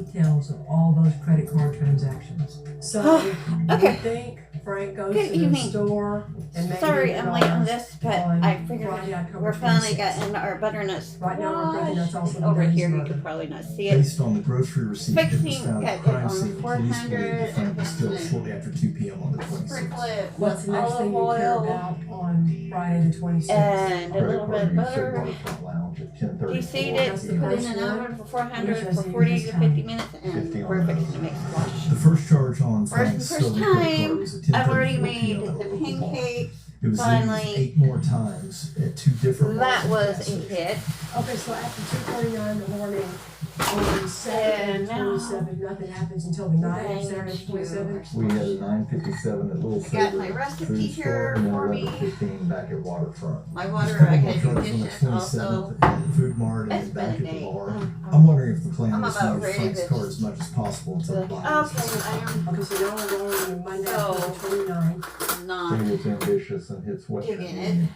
details of all those credit card transactions. So Okay. you think Frank goes Good to the evening. store and maybe Sorry, I'm late on this, but I figured Friday, October we're finally 26th. getting our butternuts Right now, our butternut's also over Daddy's here. You mother. could probably not see it. Based on the grocery receipt that was Fixing found at it the crime on scene, police believe the Frank was still 400 shortly after 2 p.m. on the 26th. Sprinkle it What's with the next thing olive you care oil about on Friday the 26th? and a little bit of Credit card butter. used at Waterfront Lounge at 10:34. Deseed it, That's the put it in first an one. oven for 400 Which for is 40 this to time? 50 minutes, 50 and on we're that. fixing to make squash. The first charge on For Frank's the first stolen credit time, card was at I've already 10:34 made p.m. the at a local bar. pancakes. It was Finally. used 8 more times at 2 different That bars was and gas a stations. hit. Okay, so after 2:39 in the morning, on Saturday And the now- 27th, nothing happens until the night of Thank Saturday the you. 27th. We had a 9:57 at Little I got Saber my recipe food here store and then for me. 11:15 back at Waterfront. My There's water, a couple I more gotta do charges on the dishes also. 27th at the Food Mart and It's then back been at a the day. bar. I'm wondering if the plan I'm was to about use ready Frank's to- card as much as possible until the Okay, body was I am Okay, so now we're rolling to Monday, So- October 29th. not. He gets ambitious and hits Western Digging it. Union.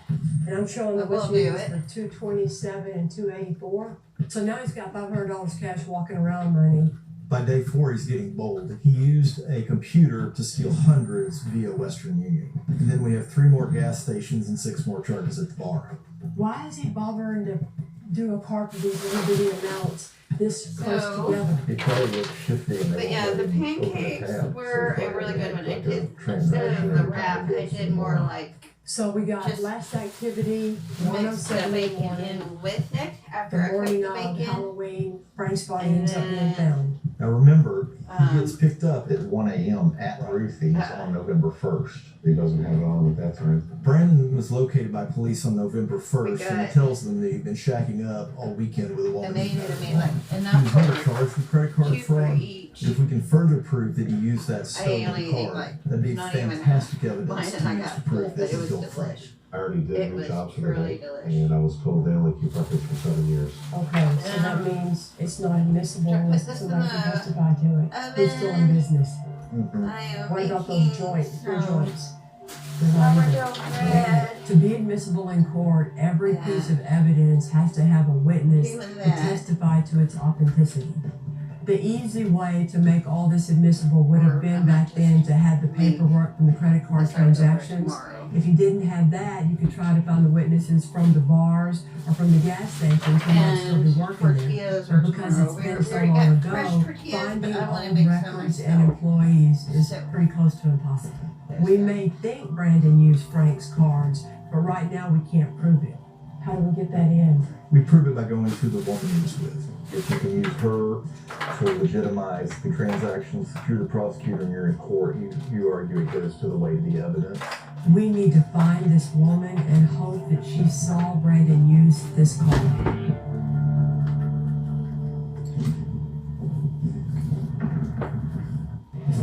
And I'm showing the We'll which do means it. for 227 and 284. So now he's got $500 cash walking around money. By day 4, he's getting bold. He used a computer to steal hundreds via Western Union. And then we have 3 more gas stations and 6 more charges at the bar. Why is he bothering to do a card for these little bitty amounts this close So- together? He probably looked shifty and But yeah, the pancakes were a really good one. I did, instead of the wrap, I did more like So we got Just last activity, mix the 107 in the bacon morning. in with it The after I cooked morning the of bacon. Halloween, Frank's body And ends up being then- found. Now remember, Um, he gets picked up at 1 a.m. at Ruthie's on November 1st. He doesn't have it on, but that's right. Brandon was located by police on November 1st and got- he tells them that he'd been shacking up all weekend with a woman. And they he needed met me at like home. He was enough never for charged with credit card 2 for fraud. each. If we can further prove that he used that stolen only ate, card, like, that'd be not even fantastic mine, evidence and I to use got to full, prove but this it is was Bill Frank. delish. I already did It new was jobs for truly today, delicious. and I was told they only keep records for 7 years. Okay, so that means it's not admissible Put unless this in somebody can the testify to it. Who's still in oven. business? Mhm. I am What about making those joints, your some joints? They're not either. sourdough bread. To be admissible in court, every Yeah. piece of evidence has to have a witness Doing to that. testify to its authenticity. The easy way to make all this admissible would have been back then to have the paperwork from the credit card I'll start over transactions. tomorrow. If you didn't have that, you could try to find the witnesses from the bars or from the gas stations who might still be And working there. tortillas But are because tomorrow. it's We been so already long got fresh ago, tortillas, but finding I all want to make some records and myself. employees is So- pretty close to impossible. We may think Brandon used Frank's cards, but right now we can't prove it. How do we get that in? We prove it by going to the woman he was with. If you can use her to legitimize the transactions, if you're the prosecutor and you're in court, you argue it goes to the weight of the evidence. We need to find this woman and hope that she saw Brandon use this card.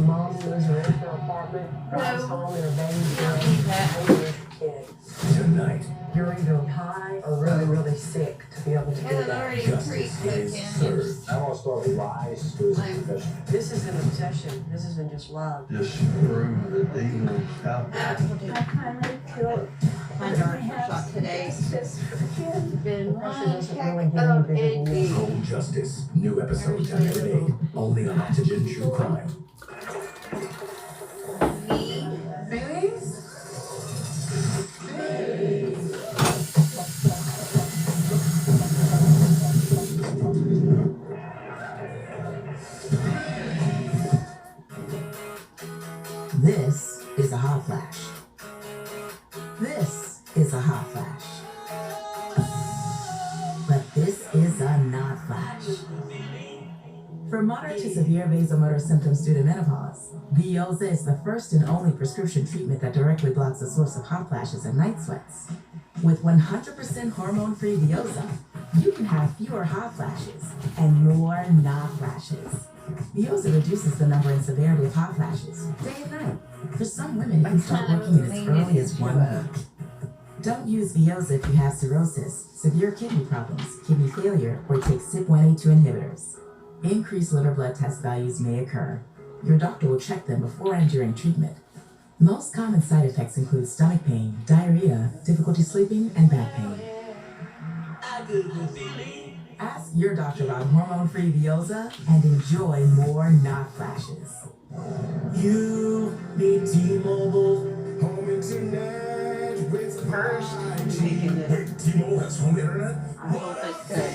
Mom moves her into her apartment, drives No. home in her baby's You don't bed, need that. and there's your kid. Tonight, You're either high or really, really sick to be able to do And I've that. already justice is pre-cooking. served. I want to start with lies to his confession. This is an obsession. This isn't just love. Just prove that evil's out there. I finally killed My daughter shot today. this for the kid. Been Pressure one doesn't heck really get any of bigger a than day. Cold Justice. New episodes every day. Only on Oxygen True Crime. Me. This is a hot flash. This is a hot flash. But this is a not flash. For moderate to severe vasomotor symptoms due to menopause, Veoza is the first and only prescription treatment that directly blocks the source of hot flashes and night sweats. With 100% hormone-free Veoza, you can have fewer hot flashes and more not flashes. Veoza reduces the number and severity of hot flashes day and night. For some women, it can start working in as early as 1 week. Don't use Veoza if you have cirrhosis, severe kidney problems, kidney failure, or take CYP1A2 inhibitors. Increased liver blood test values may occur. Your doctor will check them before and during treatment. Most common side effects include stomach pain, diarrhea, difficulty sleeping, and back pain. Ask your doctor about hormone-free Veoza and enjoy more not flashes. You need T-Mobile home internet with First, I'm making it. Wait, T-Mobile has home internet? I hope it's good.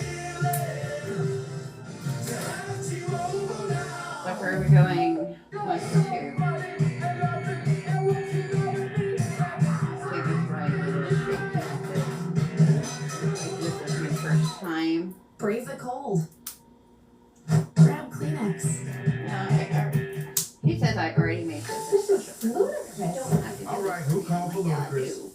So where are we going? 1 to 2. This is my first time. Freeze it cold. Grab Kleenex. He says I already made this. This is ludicrous. I don't have to do All right, this. who called for Yeah, I Ludacris? do.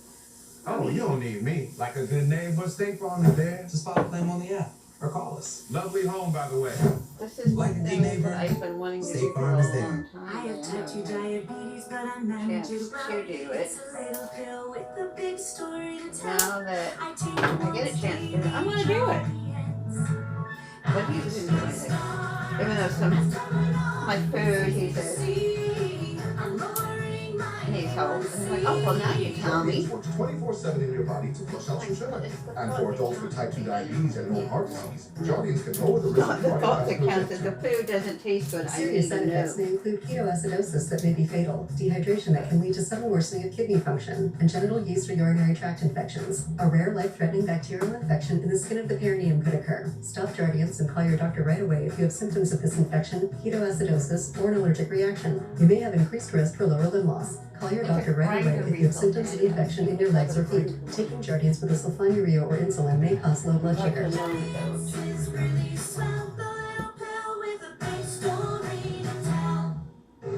Oh, you don't need me. Like a good neighbor, State Farm is there. Just file a claim on the app or call us. Lovely home, by the way. This is Like the a good thing neighbor, that I've been wanting to State do for Farm a is there. long time. I have type 2 diabetes, but I'm Chance managing to do it. It's a little pill with a big story to tell. Now that I take I get a chance to do it, I'm gonna do it. But he's enjoying it. Even though some my food, he says, needs help. And I'm like, oh, well, now you tell me. Works 24/7 in your body to flush out your sugar. And for adults with type 2 diabetes and low heart disease, Jardians can lower the risk Not of the thought that cardiovascular counts. death. If the food doesn't taste good, I Serious need side to effects know. may include ketoacidosis that may be fatal, dehydration that can lead to sudden worsening of kidney function, and genital yeast or urinary tract infections. A rare life-threatening bacterial infection in the skin of the perineum could occur. Stop Jardians and call your doctor right away if you have symptoms of this infection, ketoacidosis, or an allergic reaction. You may have increased risk for lower limb loss. Call your doctor right away if you have symptoms of infection in your legs or feet. Taking Jardians with a sulfonylurea or insulin may cause low blood sugar.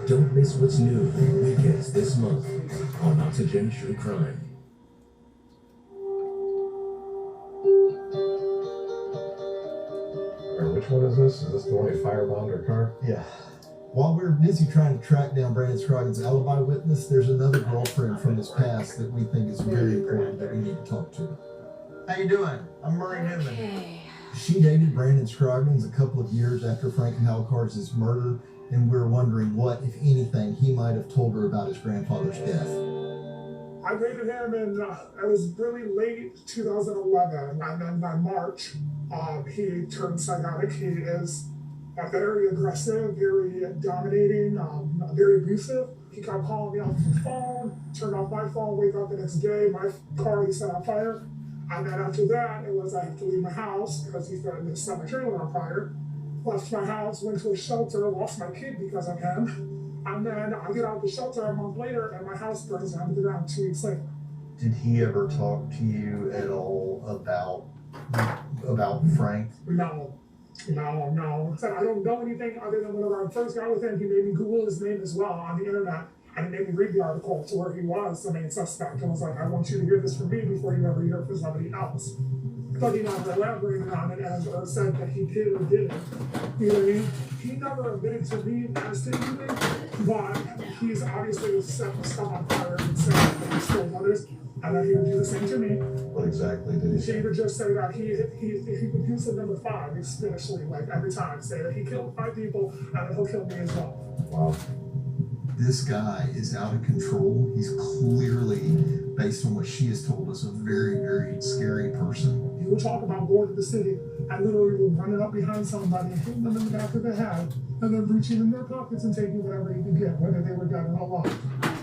Don't miss what's new weekends this month on Oxygen True Crime. Which one is this? Is this the one who firebombed her car? Yeah. While we're busy trying to track down Brandon Scroggins' alibi witness, there's another girlfriend from his past that we think is very important that we need to talk to. How you doing? I'm Murray Newman. Okay. She dated Brandon Scroggins a couple of years after Frank Halcards' murder, and we're wondering what, if anything, he might have told her about his grandfather's death. I dated him in, it was really late 2011, and then by March, he turned psychotic. He is very aggressive, very dominating, very abusive. He kept calling me off the phone, turned off my phone, wake up the next day, my car he set on fire. And then after that, it was I have to leave my house because he threatened to set my trailer on fire. Left my house, went to a shelter, lost my kid because of him. And then I get out of the shelter a month later and my house burns down to the ground 2 weeks later. Did he ever talk to you at all about Frank? No. Said I don't know anything other than whenever I first got with him, he made me Google his name as well on the internet. And it made me read the article to where he was the main suspect. And was like, I want you to hear this from me before you ever hear it from somebody else. But he never elaborated on it as or said that he did or didn't. You know what I mean? He never admitted to me as to anything, but he's obviously set stuff on fire and said that he stole others. And that he would do the same to me. What exactly did he say? He would just say that he would use the number 5 especially, like every time, say that he killed 5 people and that he'll kill me as well. Wow. This guy is out of control. He's clearly, based on what she has told us, a very, very scary person. He would talk about going to the city and literally running up behind somebody, hitting them in the back of the head, and then reaching in their pockets and taking whatever he could get, whether they were dead or alive.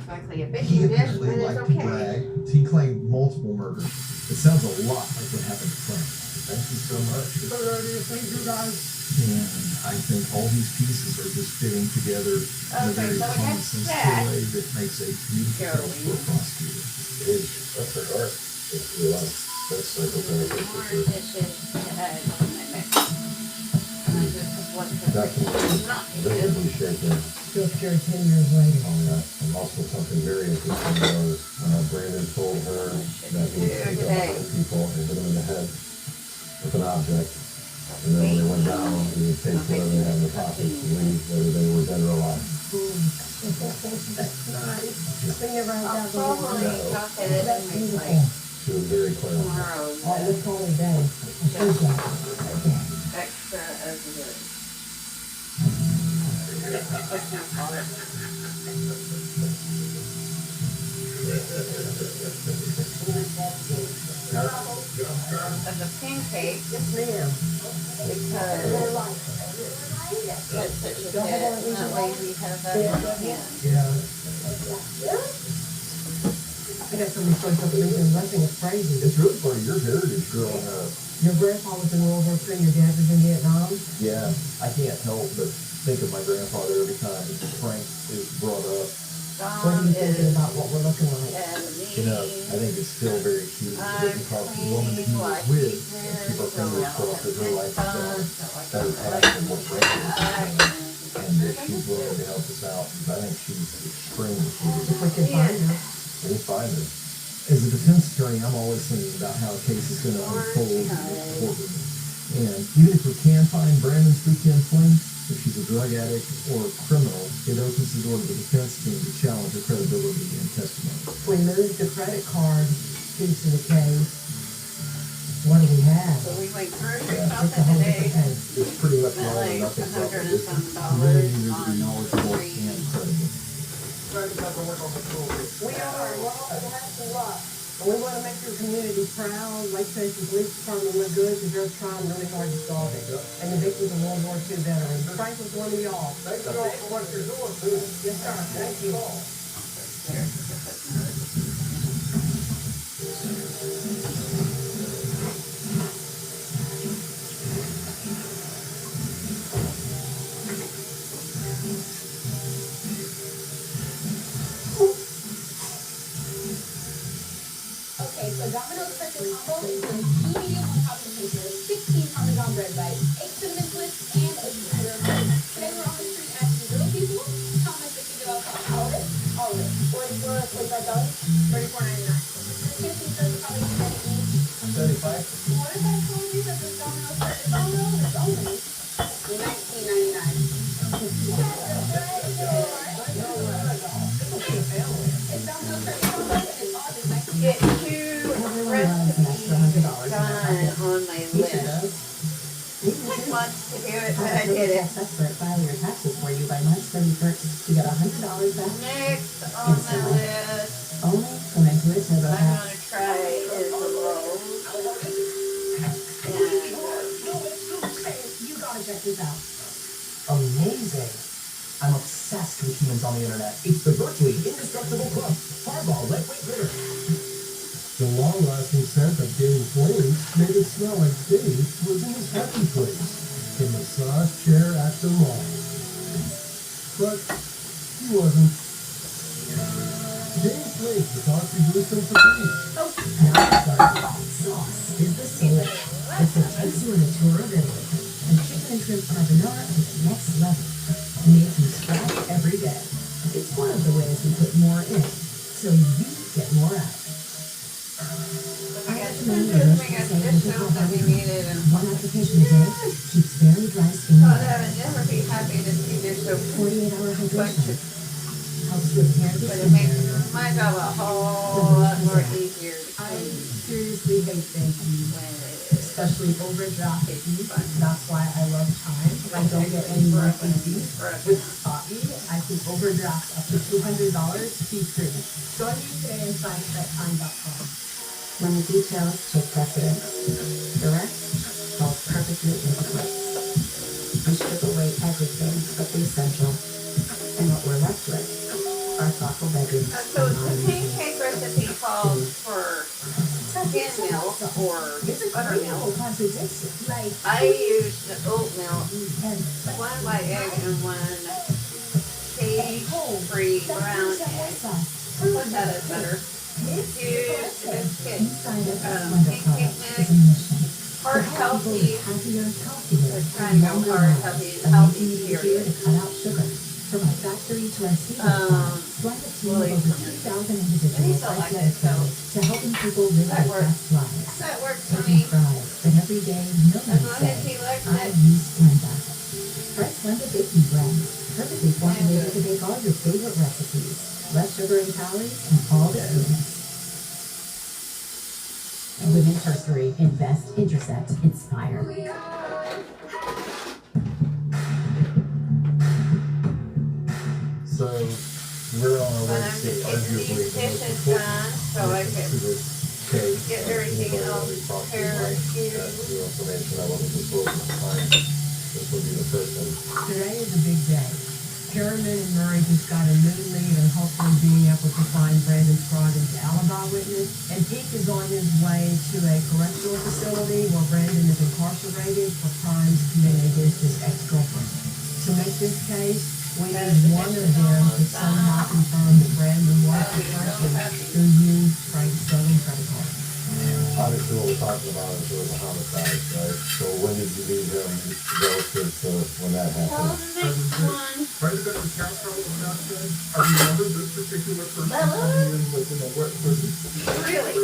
Exactly. A bit He you did, but apparently it's liked to okay. brag. He claimed multiple murders. It sounds a lot like what happened to Frank. Thank you so much. Thank you guys. And I think all these pieces are just fitting together in a very so common next sense step, way that makes a beautiful case for a prosecutor. It is. That's her heart. It's real life. That's psychopathic for More sure. dishes to add on my mix. And I just want to Definitely. not Visibly shaken Still cured 10 years later. on that. And also something very interesting was Brandon told her that he would take out 100 people and hit them in the head with an object. And then when they went down, he would take whatever they had in their pockets and leave, whether they were dead or alive. That's nice. We never had I'll that probably before. talk it in That's my beautiful. like She was very clear. tomorrow. Oh, look all the day. I appreciate it. Extra as it is. What's my fault? of the pancake Yes, ma'am. because that's such a hit. That way we have that on hand. Yeah. I got so many stories of Lincoln Blessing, it's crazy. It's really part of your heritage growing up. Your grandpa was in World War III, your dad was in Vietnam. Yeah, I can't help but think of my grandfather every time Frank is brought up. What are Dawn you thinking is about what we're looking like? at a You know, meeting. I think it's still very cute because the woman he was with, keep our fingers crossed that her life is better path than what Frank is. And that she's willing to help us out. I think she's extremely sweet. If we can find her. We'll find her. As a defense attorney, I'm always thinking about how a case is going to unfold in the courtroom. And even if we can find Brandon's weekend fling, if she's a drug addict or a criminal, it opens the door to the defense team to challenge her credibility and testimony. We moved the credit card piece of the case. What do we have? So we went grocery It's a shopping whole today. different case. It's pretty much all or Like nothing $100 problem. and It's some you really need to on be knowledgeable three. and credible. We are welcome to have some luck. And we want to make your community proud. Lake Station Police Department look good because they're trying really hard to solve it. And the victims of World War II veterans. Frank was one of y'all. Thank you all for what you're doing, too. Yes, sir. Thank you. Okay, so Domino's special combo includes 2 medium on-top containers, 16 Parmesan bread bites, 8 cinnamon twists, and a slider of cake. Today we're on the street asking real people how much they think about all of it. All of it. $44.25. $34.99. This is probably $30 each. 35? What if I told you that this Domino's special combo is only $19.99? It's Domino's special combo and it's all just like Get two recipes done on my list. Which wants to do it, but I did it. Tax expert file your taxes for you by March 31st to get $100 back. Next on the list, Only from Intuit I'm TurboTax. gonna try is the rolls. You gotta check this out. Amazing. I'm obsessed with humans on the internet. It's the virtually indestructible crust. Hardball lightweight glitter. The long-lasting scent of Dave Flames made it smell like Dave was in his happy place, the massage chair at the mall. But he wasn't. Dave Flames, the toxic wisdom for me. Sauce is the soul. It's what takes you on a tour of Italy. And chicken and shrimp carbonara to the next level. Made from scratch every day. It's one of the ways we put more in, so you get more out. We got scissors, we got dish soap that we needed, and One application a day keeps very dry skin. thought I would never be happy to see dish soap 48-hour hydration. question, Helps with hair to but it skin makes barrier. my job a whole lot more easier to I clean seriously hate banking, when it is. especially overdraft fees. That's why I love Chime. I don't get any monthly fees. With Coffee, I can overdraft up to $200 fee-free. Join me today and sign up at Chime.com. When the details take precedence, the rest falls perfectly into place. We strip away everything but the essential, and what we're left with are thoughtful bedrooms. So the pancake recipe calls for skim milk or buttermilk. Like, I use the oat milk, one white egg and one cage-free brown egg. Put that as butter. Use biscuit, pancake mix, heart healthy. We're trying to go heart healthy and healthy, period. Cut out sugar. From our factory to our seed plant, join the team of over 2,000 individuals like dedicated to helping people live their best lives. That works They for can me. thrive, but every day As millions long as he say, likes I it. use Splenda. Try Splenda baking bread, perfectly formulated to bake all your favorite recipes. Less sugar and calories and all the sweetness. Women's Herstory. Invest, intersect, inspire. So we're on our way But to I'm see just getting arguably these the most dishes important done so I can to this case. Get everything else prepared New information I wasn't disclosed at the time. This would be the person. Today is a big day. Perryman and Murray just got a new lead on hopefully being able to find Brandon Scroggins' alibi witness, and Pete is on his way to a correctional facility where Brandon is incarcerated for crimes committed against his ex-girlfriend. To make this case, we need one of them to somehow confirm that Brandon was the person who used Frank's stolen credit card. Obviously, what we're talking about is there was a homicide, right? So when did you leave him relative to when that happened? Right about the couch I was outside, I remember this particular person coming in with a wet pussy. Really?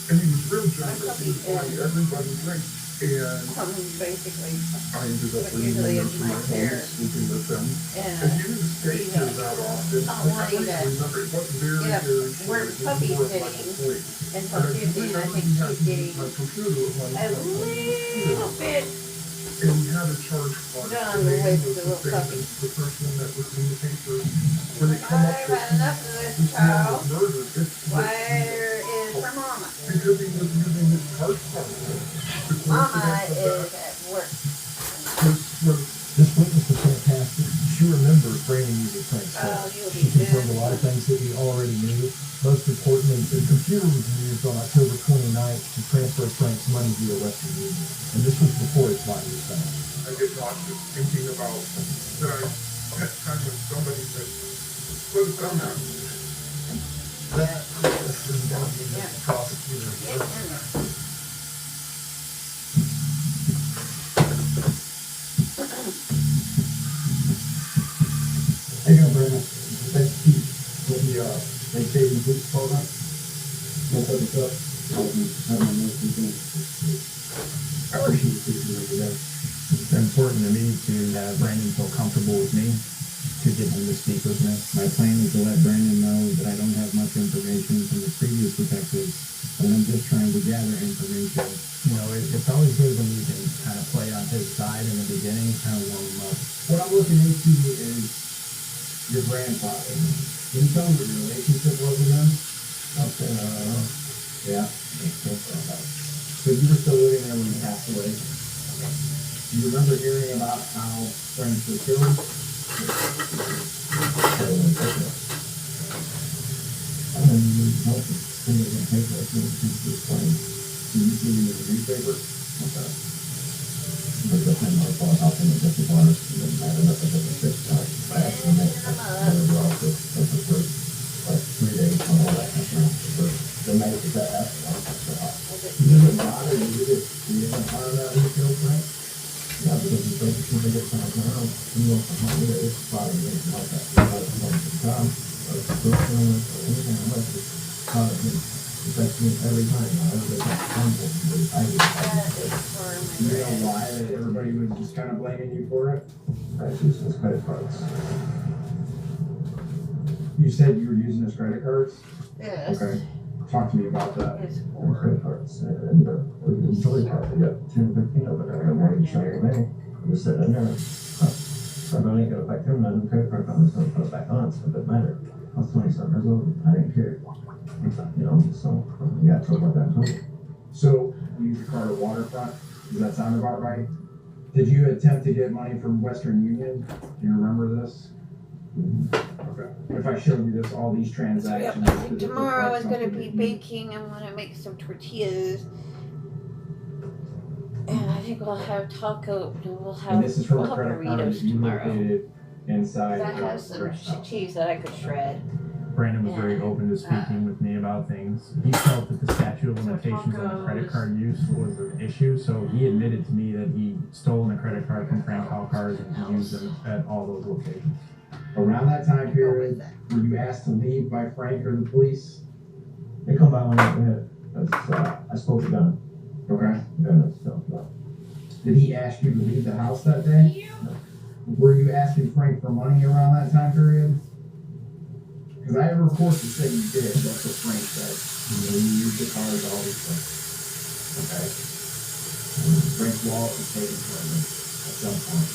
And he was real generous. He was buying everybody drinks. And Basically. I ended up bringing him to my home, sleeping with them. And he didn't stay here that often. I don't remember. It wasn't very, very We're puppy sitting. And so Tuesday, I think she's getting my computer a little bit and we had a charge card. done with the little puppy. The person that was in the paper, when they come up I've with had enough of this child. Where is her mama? Because he was using his card card. Mama is at work. This witness was fantastic. She remembers Brandon using Frank's card. She confirmed a lot of things that we already knew. Most importantly, the computer was used on October 29th to transfer Frank's money via Western Union. And this was before his body was found. I get nauseous thinking about that I spent time with somebody that could have done that. That is going to be the prosecutor. How you doing, Brandon? Thanks, Pete. With the, Lake Haven Police Department. What's up, what's up? Have my notes and things. I appreciate you speaking with me today. It's important to me to have Brandon feel comfortable with me, to get him to speak with me. My plan is to let Brandon know that I don't have much information from the previous detectives, but I'm just trying to gather information. You know, it's always good when you can kind of play on his side in the beginning, kind of warm him up. What I'm looking into is your grandfather. Can you tell me what your relationship was with him? Okay, yeah. So you were still living there when he passed away? Do you remember hearing about how Frank was killed? I don't even know if it's in the paper. I think it's just funny. Did you see it in the newspaper? Okay. But the time I thought how can I get the water? And I don't know if I got the fixed time. I actually met the first like 3 days on all that kind of stuff. The night that happened, you didn't bother, you didn't bother that when you killed Frank? Yeah, because he's like, if you get found around, you know, for how many it's probably going to help that. You know, it's going to come, or it's still feeling, or anything else, it's part of me. It affects me every time. I was like, I'm You know why everybody was just kind of blaming you for it? I use his credit cards. You said you were using his credit cards? Yes. Okay. Talk to me about that. It's And credit cards, and we can still card. I got 10, 15 of it. I got more than something today. I'm just sitting in there. I'm only going to affect him, then the credit card company's going to put it back on, so it doesn't matter. I was 27 years old. I didn't care. You know, so you got to talk about that too. So, you used the card at Waterfront? Does that sound about right? Did you attempt to get money from Western Union? Do you remember this? Okay. If I showed you this, all these transactions. Tomorrow is going to be baking. I'm going to make some tortillas. And I think we'll have taco. We'll have, And this is from we'll a have credit card burritos that you tomorrow. located inside. That has some cheese that I could shred. Brandon was very open to speaking with me about things. He felt that the statute of limitations on the credit card use was an issue, so he admitted to me that he stolen a credit card from Frank Halkars and he used them at all those locations. Around that time period, were you asked to leave by Frank or the police? They come by when I hit. I spoke to Gunn. Okay. Gunn is still no. Did he ask you to leave the house that day? No. Were you asking Frank for money around that time period? Because I have reports that say you did. That's what Frank said. You used the cars, all these things. Okay. Frank's wallet was taken from him at some point.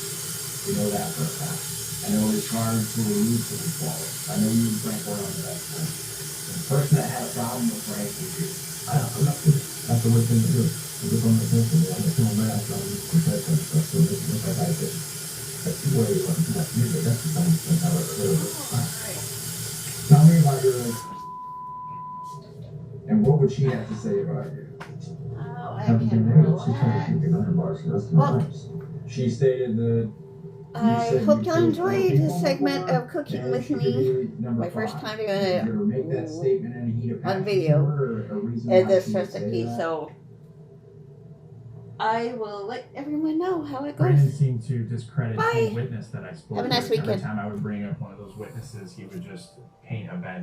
We know that for a fact. I know his cards were removed from his wallet. I know you and Frank were on that point. The person that had a problem with Frank was you. That's the way things do. If it's on the attention, I'm not feeling bad, so I'm just that kind of stuff. So this is what I did. That's the way it was. That's usually that's the time that's how it was. Tell me about your. And what would she have to say about you? Oh, I Haven't can't been able. remember. She's trying to keep it under bars for the rest of Well, her life. She stated that. I hope y'all enjoyed this segment of cooking with me. My first time doing it on video in this recipe, so I will let everyone know how it Brandon goes. seemed to discredit Bye. any witness that I spoke Have a with. nice weekend. Every time I would bring up one of those witnesses, he would just paint a bad